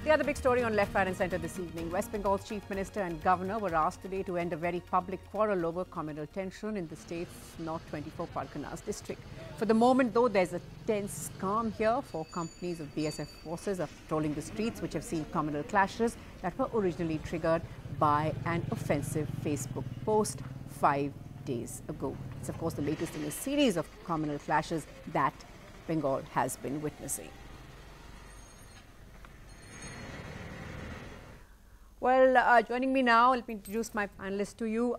The other big story on Left, Right and Centre this evening. West Bengal's Chief Minister and Governor were asked today to end a very public quarrel over communal tension in the state's North 24 Parganas district. For the moment, though, there's a tense calm here. 4 companies of BSF forces are patrolling the streets, which have seen communal clashes that were originally triggered by an offensive Facebook post 5 days ago. It's, of course, the latest in a series of communal clashes that Bengal has been witnessing. Well, joining me now, let me introduce my panelists to you.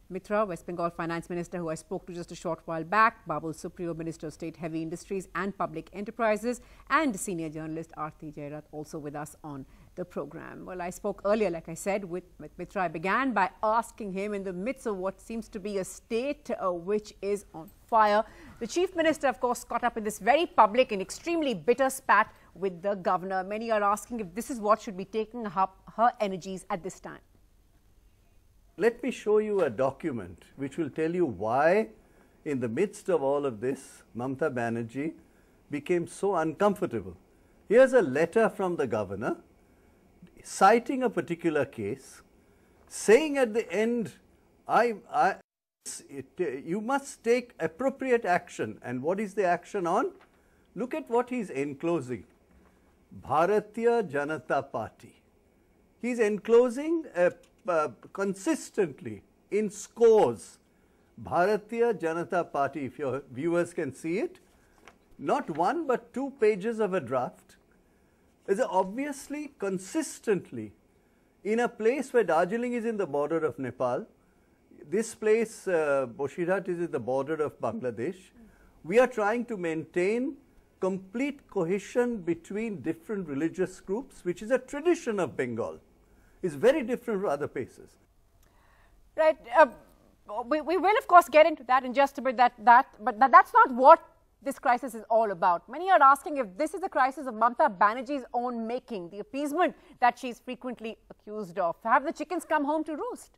Mitra, West Bengal Finance Minister, who I spoke to just a short while back, Babul Supriyo, Minister of State Heavy Industries and Public Enterprises, and senior journalist Aarti Jairat, also with us on the program. Well, I spoke earlier, like I said, with Mitra. I began by asking him, in the midst of what seems to be a state which is on fire, the Chief Minister, of course, caught up in this very public and extremely bitter spat with the governor. Many are asking if this is what should be taking up her energies at this time. Let me show you a document which will tell you why, in the midst of all of this, Mamata Banerjee became so uncomfortable. Here's a letter from the governor citing a particular case, saying at the end, you must take appropriate action. And what is the action on? Look at what he's enclosing. Bharatiya Janata Party. He's enclosing consistently in scores. Bharatiya Janata Party, if your viewers can see it, not 1 but 2 pages of a draft, is obviously consistently in a place where Darjeeling is in the border of Nepal. This place, Boshirat, is at the border of Bangladesh. We are trying to maintain complete cohesion between different religious groups, which is a tradition of Bengal. It's very different from other places. Right. We will, of course, get into that in just a bit, but that's not what this crisis is all about. Many are asking if this is a crisis of Mamata Banerjee's own making, the appeasement that she's frequently accused of. Have the chickens come home to roost?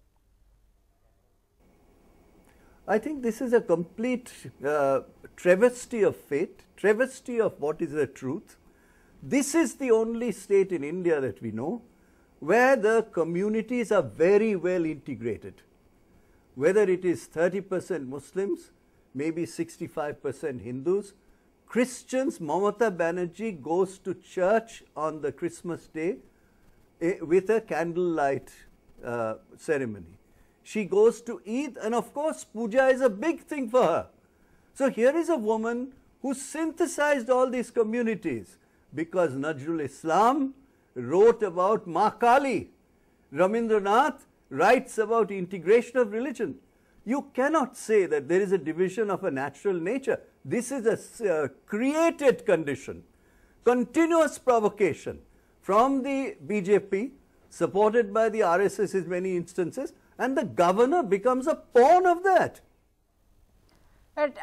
I think this is a complete travesty of fate, travesty of what is the truth. This is the only state in India that we know where the communities are very well integrated. Whether it is 30% Muslims, maybe 65% Hindus, Christians, Mamata Banerjee goes to church on the Christmas day with a candlelight ceremony. She goes to Eid, and of course, puja is a big thing for her. So here is a woman who synthesized all these communities because Najrul Islam wrote about Ma Kali. Rabindranath writes about integration of religion. You cannot say that there is a division of a natural nature. This is a created condition, continuous provocation from the BJP, supported by the RSS in many instances, and the governor becomes a pawn of that. But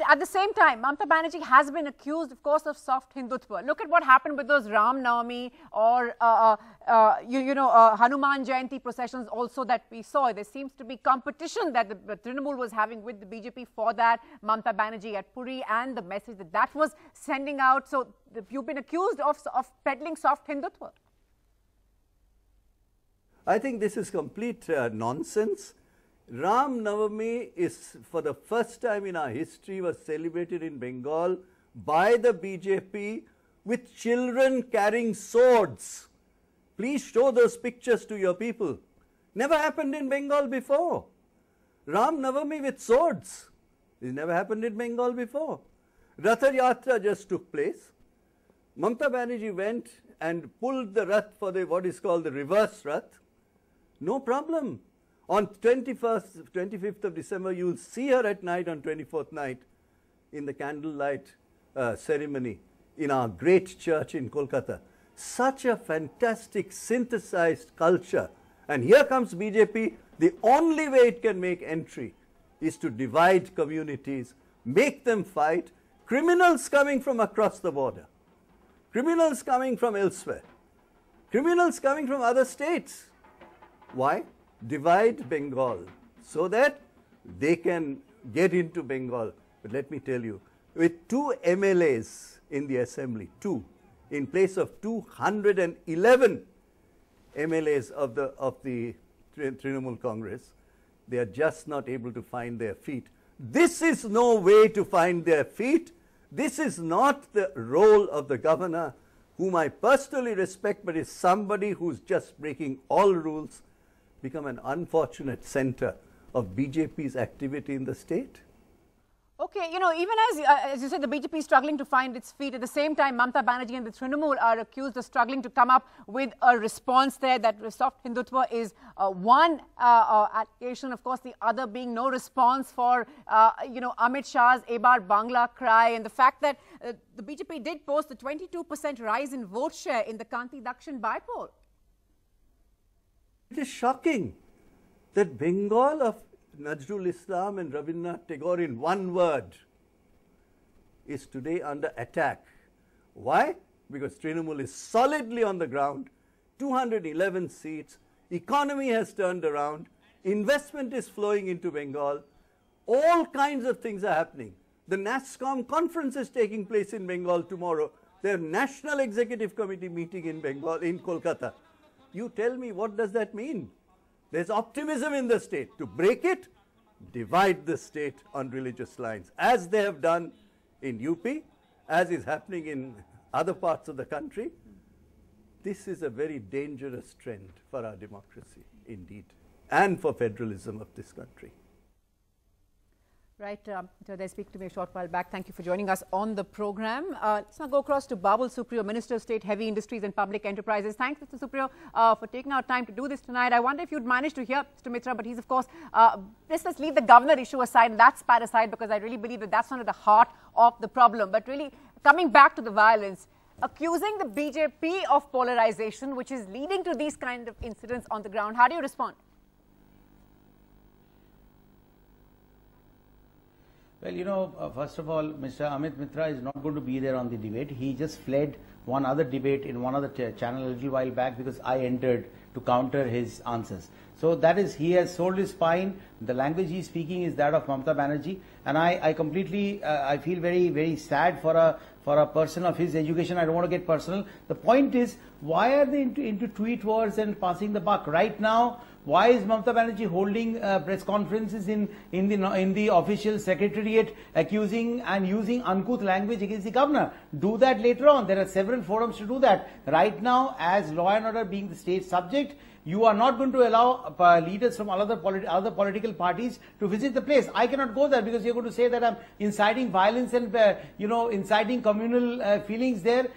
at the same time, Mamata Banerjee has been accused, of course, of soft Hindutva. Look at what happened with those Ram Navami or, Hanuman Jayanti processions also that we saw. There seems to be competition that the Trinamool was having with the BJP for that. Mamata Banerjee at Puri and the message that was sending out. So you've been accused of peddling soft Hindutva. I think this is complete nonsense. Ram Navami is, for the first time in our history, was celebrated in Bengal by the BJP with children carrying swords. Please show those pictures to your people. Never happened in Bengal before. Ram Navami with swords. It never happened in Bengal before. Ratha Yatra just took place. Mamata Banerjee went and pulled the Rath for the, what is called the reverse Rath. No problem. On 25th of December, you will see her at night on 24th night in the candlelight ceremony in our great church in Kolkata. Such a fantastic synthesized culture. And here comes BJP. The only way it can make entry is to divide communities, make them fight. Criminals coming from across the border, criminals coming from elsewhere, criminals coming from other states. Why? Divide Bengal so that they can get into Bengal. But let me tell you, with 2 MLAs in the assembly, 2 in place of 211 MLAs of the Trinamool Congress. They are just not able to find their feet. This is no way to find their feet. This is not the role of the governor, whom I personally respect, but is somebody who's just breaking all rules, become an unfortunate center of BJP's activity in the state. Okay, you know, even as you said, the BJP is struggling to find its feet. At the same time, Mamata Banerjee and the Trinamool are accused of struggling to come up with a response there. That soft Hindutva is one allegation. Of course, the other being no response for, you know, Amit Shah's Ebar Bangla cry, and the fact that the BJP did post the 22% rise in vote share in the Kanti Dakshin by-poll. It is shocking that Bengal of Nazrul Islam and Rabindranath Tagore, in one word, is today under attack. Why? Because Trinamool is solidly on the ground, 211 seats, economy has turned around, investment is flowing into Bengal, all kinds of things are happening. The NASSCOM conference is taking place in Bengal tomorrow. Their National Executive Committee meeting in Bengal, in Kolkata. You tell me, what does that mean? There's optimism in the state. To break it, divide the state on religious lines, as they have done in UP, as is happening in other parts of the country. This is a very dangerous trend for our democracy, indeed, and for federalism of this country. Right, they speak to me a short while back. Thank you for joining us on the program. Let's now go across to Babul Supriyo, Minister of State, Heavy Industries and Public Enterprises. Thanks, Mr. Supriyo, for taking our time to do this tonight. I wonder if you'd managed to hear Mr. Mitra, but he's, of course, let's leave the governor issue aside and that spat aside, because I really believe that that's not at the heart of the problem. But really, coming back to the violence, accusing the BJP of polarization, which is leading to these kind of incidents on the ground. How do you respond? Well, you know, first of all, Mr. Amit Mitra is not going to be there on the debate. He just fled one other debate in one other channel a little while back because I entered to counter his answers. So that is, he has sold his spine. The language he is speaking is that of Mamata Banerjee, and I completely, I feel very, very sad for a person of his education. I don't want to get personal. The point is, why are they into tweet wars and passing the buck right now? Why is Mamata Banerjee holding press conferences in the official secretariat, accusing and using uncouth language against the governor? Do that later on. There are several forums to do that. Right now, as law and order being the state subject, you are not going to allow leaders from other political parties to visit the place. I cannot go there because you're going to say that I'm inciting violence and, you know, inciting communal feelings there,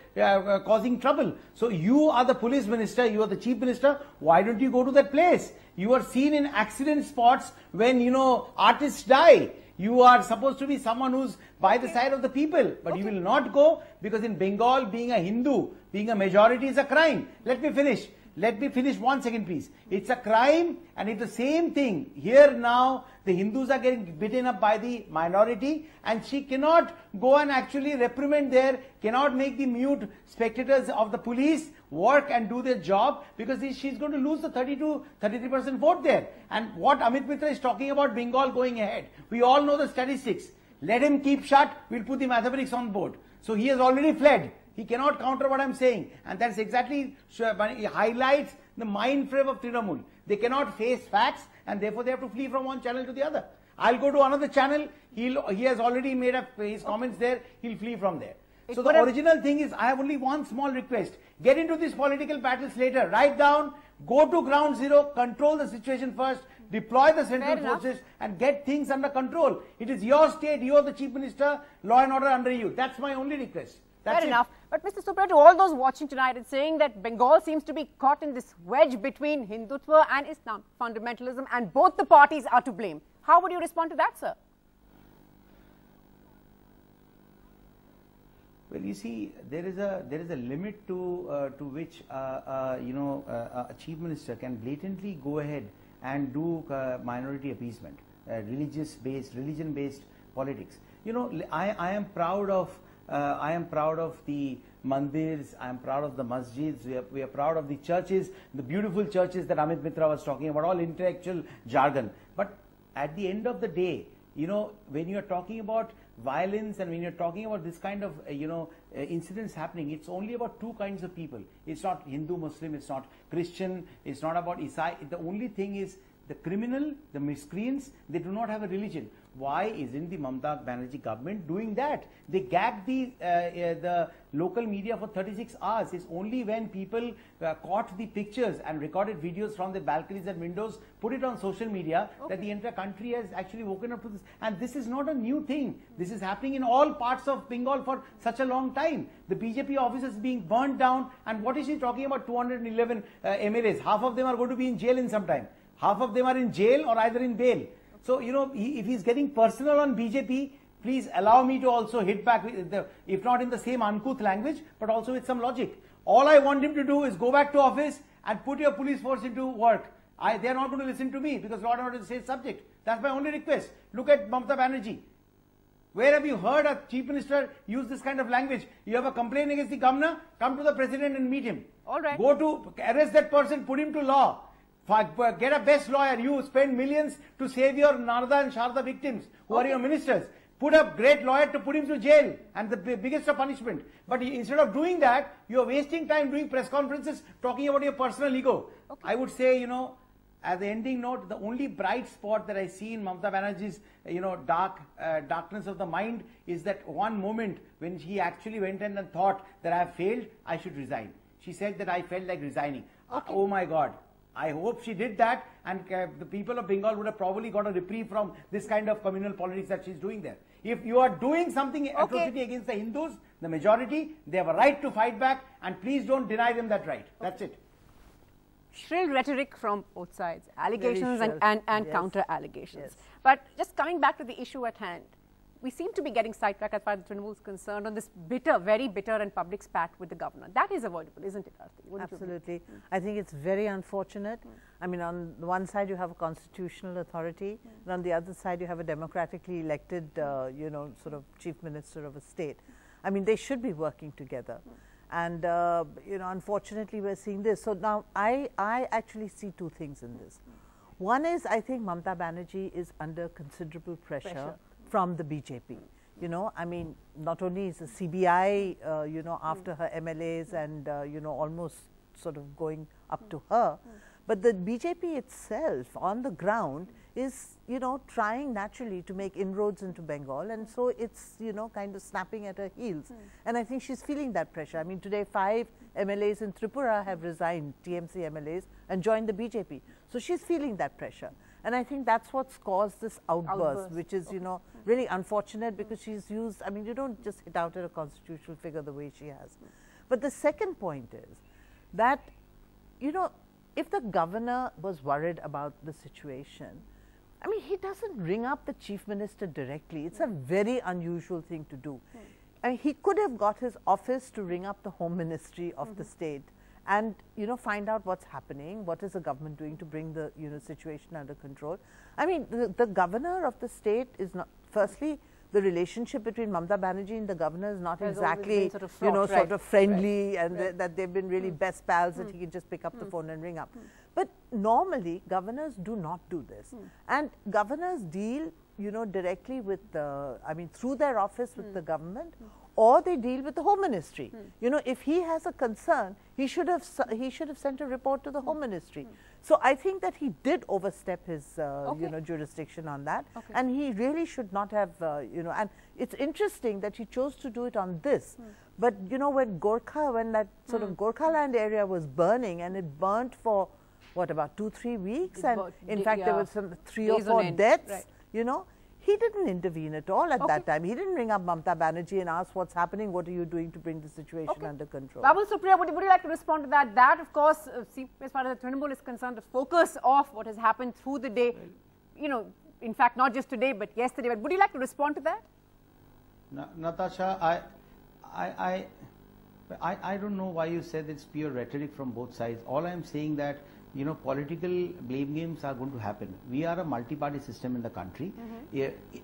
causing trouble. So you are the police minister, you are the chief minister. Why don't you go to that place? You are seen in accident spots when, you know, artists die. You are supposed to be someone who's by the side of the people, but you will not go because in Bengal, being a Hindu, being a majority is a crime. Let me finish. Let me finish 1 second, please. It's a crime, and it's the same thing. Here now, the Hindus are getting beaten up by the minority, and she cannot go and actually reprimand there, cannot make the mute spectators of the police work and do their job, because she's going to lose the 33% vote there. And what Amit Mitra is talking about Bengal going ahead, we all know the statistics. Let him keep shut, we'll put the mathematics on board. So he has already fled. He cannot counter what I'm saying, and that's exactly highlights the mind frame of Trinamool. They cannot face facts, and therefore they have to flee from one channel to the other. I'll go to another channel. He has already made up his comments there. He'll flee from there. So the original thing is, I have only one small request. Get into these political battles later. Write down, go to ground zero, control the situation first, deploy the central forces, and get things under control. It is your state, you are the chief minister, law and order under you. That's my only request. Fair enough. But Mr. Supriyo, to all those watching tonight, it's saying that Bengal seems to be caught in this wedge between Hindutva and Islam fundamentalism, and both the parties are to blame. How would you respond to that, sir? Well, you see, there is a limit to which you know, a chief minister can blatantly go ahead and do minority appeasement, religion-based politics. You know, I am proud of the mandirs, I am proud of the masjids, we are proud of the churches, the beautiful churches that Amit Mitra was talking about, all intellectual jargon. But at the end of the day, you know, when you are talking about violence and when you're talking about this kind of, incidents happening, it's only about two kinds of people. It's not Hindu, Muslim, it's not Christian, it's not about Isai. The only thing is the criminal, the miscreants, they do not have a religion. Why isn't the Mamata Banerjee government doing that? They gagged the local media for 36 hours. It's only when people caught the pictures and recorded videos from the balconies and windows, put it on social media, that the entire country has actually woken up to this. And this is not a new thing. This is happening in all parts of Bengal for such a long time. The BJP offices being burnt down, and what is he talking about? 211 MLAs. Half of them are going to be in jail in some time. Half of them are in jail or either in bail. So, if he's getting personal on BJP, please allow me to also hit back, if not in the same uncouth language, but also with some logic. All I want him to do is go back to office and put your police force into work. They are not going to listen to me because law and order is the same subject. That's my only request. Look at Mamata Banerjee. Where have you heard a chief minister use this kind of language? You have a complaint against the governor, come to the president and meet him. All right. Go to arrest that person, put him to law. Get a best lawyer. You spend millions to save your Narada and Sharda victims who are your ministers. Put a great lawyer to put him to jail and the biggest of punishment. But instead of doing that, you are wasting time doing press conferences talking about your personal ego. Okay. I would say, as the ending note, the only bright spot that I see in Mamata Banerjee's, darkness of the mind is that one moment when she actually went in and thought that I have failed, I should resign. She said that I felt like resigning. Okay. Oh my God. I hope she did that, and the people of Bengal would have probably got a reprieve from this kind of communal politics that she's doing there. If you are doing something atrocity against the Hindus, the majority, they have a right to fight back, and please don't deny them that right. That's it. Shrill rhetoric from both sides, allegations and yes. Counter allegations. Yes. But just coming back to the issue at hand, we seem to be getting sidetracked as far as the Trinamool is concerned on this very bitter and public spat with the governor. That is avoidable, isn't it, Aarti? Absolutely. I think it's very unfortunate. I mean, on the one side you have a constitutional authority, and on the other side you have a democratically elected, sort of chief minister of a state. I mean, they should be working together. And, unfortunately we're seeing this. So now I actually see two things in this. One is, I think Mamata Banerjee is under considerable pressure. From the BJP, I mean, not only is the CBI, after her MLAs and, almost sort of going up to her, but the BJP itself on the ground is, trying naturally to make inroads into Bengal, and so it's, kind of snapping at her heels. And I think she's feeling that pressure. I mean, today 5 MLAs in Tripura have resigned, TMC MLAs, and joined the BJP. So she's feeling that pressure. And I think that's what's caused this outburst, which is, really unfortunate because she's used, I mean, you don't just hit out at a constitutional figure the way she has. But the second point is that, if the governor was worried about the situation, I mean, he doesn't ring up the chief minister directly. It's a very unusual thing to do. I mean, he could have got his office to ring up the home ministry of the state and, find out what's happening, what is the government doing to bring the, situation under control. I mean, the governor of the state is not, firstly, the relationship between Mamata Banerjee and the governor is not exactly, sort of friendly, and that they've been really best pals, that he can just pick up the phone and ring up. But normally, governors do not do this. And governors deal, directly with the, I mean, through their office with the government, or they deal with the home ministry. If he has a concern, he should have sent a report to the home ministry. So I think that he did overstep his jurisdiction on that, and he really should not have and it's interesting that he chose to do it on this. But when that sort of Gorkhaland area was burning, and it burnt for what, about 2-3 weeks, and in fact there were some 3 or 4 deaths, he didn't intervene at all at that time. He didn't ring up Mamata Banerjee and ask what's happening, what are you doing to bring the situation under control. Babul Supriya, would you like to respond to that? That, of course, as far as the Tinderbox is concerned, the focus of what has happened through the day, in fact, not just today, but yesterday. But would you like to respond to that? Natasha, I don't know why you said it's pure rhetoric from both sides. All I am saying that, political blame games are going to happen. We are a multi-party system in the country.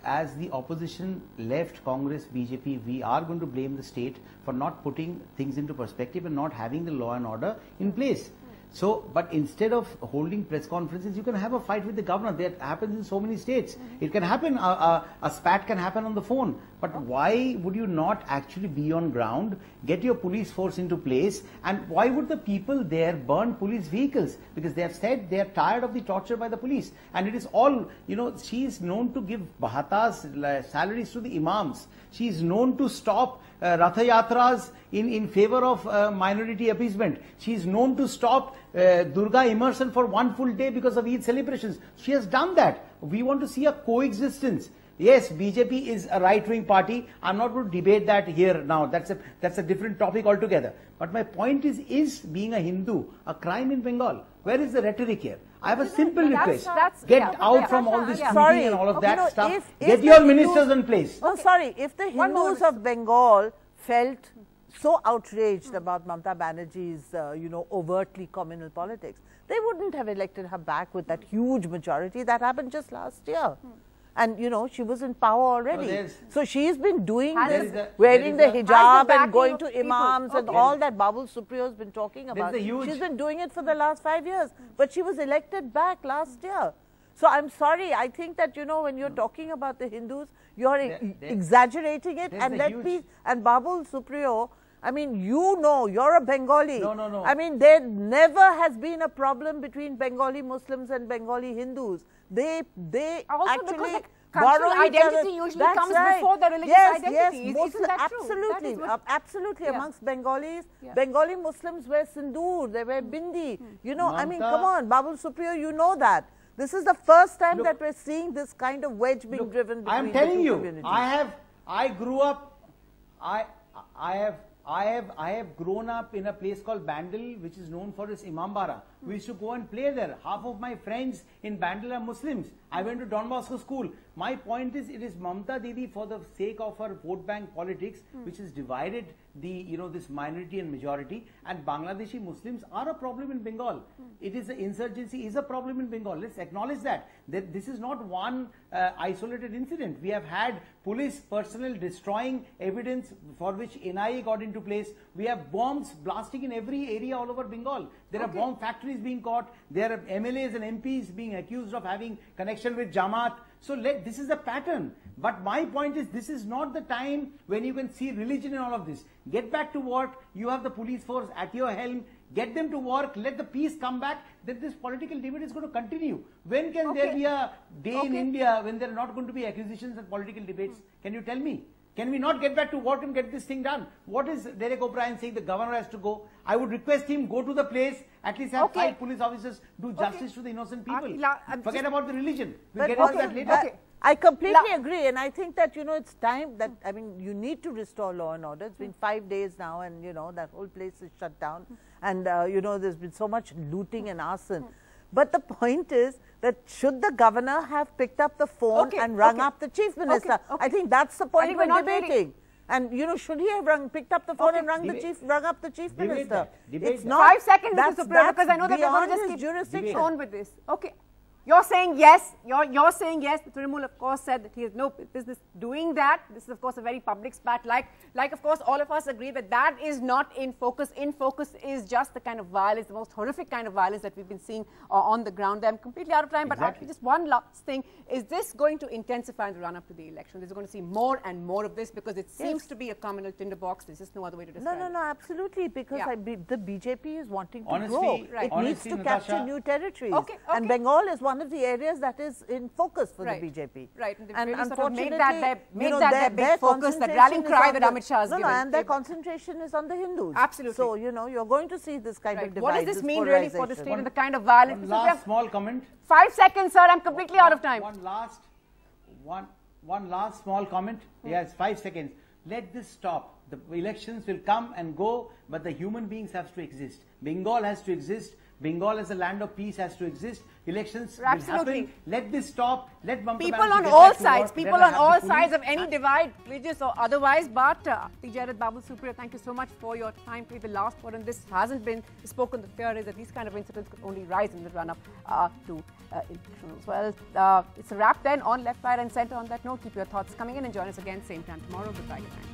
As the opposition, left, Congress, BJP, we are going to blame the state for not putting things into perspective and not having the law and order in place. So, but instead of holding press conferences, you can have a fight with the governor. That happens in so many states. It can happen, a spat can happen on the phone. But why would you not actually be on ground, get your police force into place, and why would the people there burn police vehicles? Because they have said they are tired of the torture by the police. And it is all, you know, she is known to give Bahatas salaries to the imams. She is known to stop Ratha Yatras in favor of minority appeasement. She is known to stop Durga immersion for one full day because of Eid celebrations. She has done that. We want to see a coexistence. Yes, BJP is a right-wing party. I'm not going to debate that here now. That's a different topic altogether. But my point is being a Hindu a crime in Bengal? Where is the rhetoric here? I have a simple request. Get out from all this tweeting and all of that stuff. Get your ministers in place. Oh, sorry. If the Hindus of Bengal felt so outraged about Mamata Banerjee's, you know, overtly communal politics, they wouldn't have elected her back with that huge majority that happened just last year. And, you know, she was in power already. So she's been doing this, wearing the hijab and going to imams and all that Babul Supriyo has been talking about. She's been doing it for the last 5 years. But she was elected back last year. So I'm sorry, I think that, you know, when you're talking about the Hindus, you're exaggerating it. And and Babul Supriyo, I mean, you know, you're a Bengali. No. I mean, there never has been a problem between Bengali Muslims and Bengali Hindus. They also actually cultural identity usually comes before the religious identity. Isn't that absolutely, absolutely. Amongst Bengalis, Bengali Muslims wear sindoor, they wear bindi. You know, I mean, come on, Babul Supriyo, you know that. This is the first time that we're seeing this kind of wedge being driven between I'm telling the two you, communities. I grew up, I have grown up in a place called Bandel, which is known for its Imambara. We used to go and play there. Half of my friends in Bandel are Muslims. I went to Don Bosco school. My point is, it is Mamata Didi, for the sake of her vote bank politics, which has divided the, you know, this minority and majority. And Bangladeshi Muslims are a problem in Bengal. It is, the insurgency is a problem in Bengal. Let's acknowledge that. That this is not one isolated incident. We have had police personnel destroying evidence for which NIA got into place. We have bombs blasting in every area all over Bengal. There are bomb factories being caught. There are MLAs and MPs being accused of having connection with Jamaat. So this is a pattern. But my point is, this is not the time when you can see religion in all of this. Get back to work. You have the police force at your helm. Get them to work. Let the peace come back. Then this political debate is going to continue. When can there be a day in India when there are not going to be accusations and political debates? Can you tell me? Can we not get back to work and get this thing done? What is Derek O'Brien saying? The governor has to go. I would request him, go to the place, at least have 5 police officers, do justice to the innocent people. Forget about the religion. We'll get into that later. I completely agree, and I think that, you know, it's time that, I mean, you need to restore law and order. It's been 5 days now, and, you know, that whole place is shut down. And, you know, there's been so much looting and arson. But the point is that should the governor have picked up the phone and rung up the chief minister? I think that's the point we're debating. And, you know, should he have picked up the phone and rung up the chief minister? It's not 5 seconds, Mr. Supriyo, because I know that we're going to just keep jurisdiction on with this. Okay. You're saying yes. You're saying yes. Tinderbox, of course, said that he has no business doing that. This is, of course, a very public spat. Like, of course, all of us agree that that is not in focus. In focus is just the kind of violence, the most horrific kind of violence that we've been seeing on the ground. I'm completely out of time, but actually just one last thing. Is this going to intensify in the run-up to the election? Is going to see more and more of this? Because it seems to be a communal tinderbox. There's just no other way to describe it. No, absolutely. Because the BJP is wanting to grow. It needs to capture new territories. And Bengal is one of the areas that is in focus for the BJP. Right. And really unfortunately, made that their big focus, that rallying cry that Amit Shah has given. And their concentration is on the Hindus. Absolutely. So, you know, you're going to see this kind of divide. What does this mean really for the state and the kind of violence? One last small comment. 5 seconds, sir. I'm completely out of time. One last small comment. Yes, 5 seconds. Let this stop. The elections will come and go, but the human beings have to exist. Bengal has to exist. Bengal as a land of peace has to exist. Elections will happen. Let this stop. Let Mamata people on all sides, people on all sides of any divide, religious or otherwise. But Tijarat Babul Supriyo, thank you so much for your time. The last word on this hasn't been spoken. The fear is that these kind of incidents could only rise in the run-up to elections. Well, it's a wrap then on Left, Right and Centre. On that note, keep your thoughts coming in and join us again same time tomorrow. Goodbye. Good night.